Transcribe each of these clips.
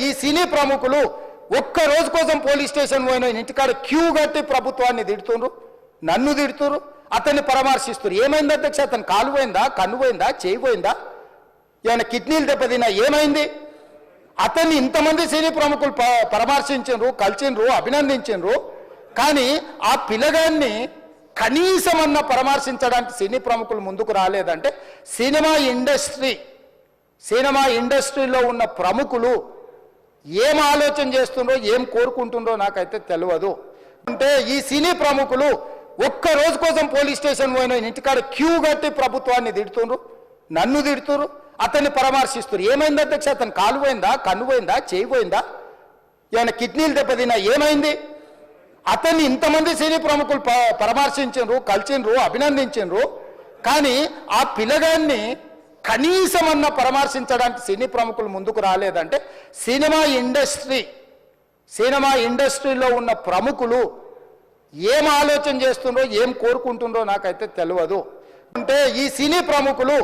ఈ సినీ ప్రముఖులు ఒక్క రోజు కోసం పోలీస్ స్టేషన్ పోయిన ఇంటికాడ క్యూ కట్టి ప్రభుత్వాన్ని తిడుతున్నారు, నన్ను తిడుతున్నారు, అతన్ని పరామర్శిస్తున్నారు. ఏమైంది అధ్యక్ష? అతను కాలు పోయిందా, కన్ను పోయిందా, చేయి పోయిందా, ఏమైనా కిడ్నీలు దెబ్బతిన్నా, ఏమైంది? అతన్ని ఇంతమంది సినీ ప్రముఖులు పరామర్శించారు, కలిసిండ్రు, అభినందించారు. కానీ ఆ పిల్లగాన్ని కనీసమన్నా పరామర్శించడానికి సినీ ప్రముఖులు ముందుకు రాలేదంటే సినిమా ఇండస్ట్రీలో ఉన్న ప్రముఖులు ఏం ఆలోచన చేస్తుండ్రో, ఏం కోరుకుంటుండ్రో నాకైతే తెలియదు. అంటే ఈ సినీ ప్రముఖులు ఒక్క రోజు కోసం పోలీస్ స్టేషన్ పోయిన ఇంటికాడ క్యూ కట్టి ప్రభుత్వాన్ని తిడుతున్నారు, నన్ను తిడుతున్నారు, అతన్ని పరామర్శిస్తున్నారు. ఏమైంది అధ్యక్ష? అతను కాలు పోయిందా, కన్ను పోయిందా, చేయి పోయిందా, ఏమైనా కిడ్నీలు దెబ్బతిన్నా, ఏమైంది? అతన్ని ఇంతమంది సినీ ప్రముఖులు పరామర్శించారు, కలిసిండ్రు, అభినందించారు. కానీ ఆ పిల్లగాన్ని కనీసమన్నా పరామర్శించడానికి సినీ ప్రముఖులు ముందుకు రాలేదంటే సినిమా ఇండస్ట్రీలో ఉన్న ప్రముఖులు ఏం ఆలోచన చేస్తుండ్రో, ఏం కోరుకుంటుండ్రో నాకైతే తెలియదు. అంటే ఈ సినీ ప్రముఖులు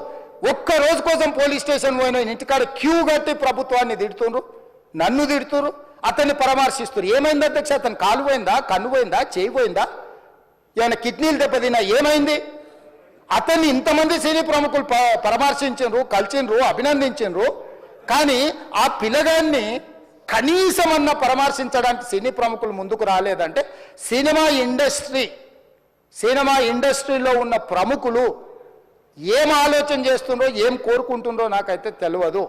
ఒక్క రోజు కోసం పోలీస్ స్టేషన్ పోయిన ఇంటికాడ క్యూ కట్టి ప్రభుత్వాన్ని తిడుతున్నారు, నన్ను తిడుతున్నారు, అతన్ని పరామర్శిస్తున్నారు. ఏమైంది అధ్యక్ష? అతను కాలు పోయిందా, కన్ను పోయిందా, చేయి పోయిందా, ఏమైనా కిడ్నీలు దెబ్బతిన్నా, ఏమైంది? అతన్ని ఇంతమంది సినీ ప్రముఖులు పరామర్శించారు, కలిసిండ్రు, అభినందించారు. కానీ ఆ పిల్లగాన్ని కనీసమన్నా పరామర్శించడానికి సినీ ప్రముఖులు ముందుకు రాలేదంటే సినిమా ఇండస్ట్రీలో ఉన్న ప్రముఖులు ఏం ఆలోచన చేస్తుండ్రో, ఏం కోరుకుంటుండ్రో నాకైతే తెలియదు.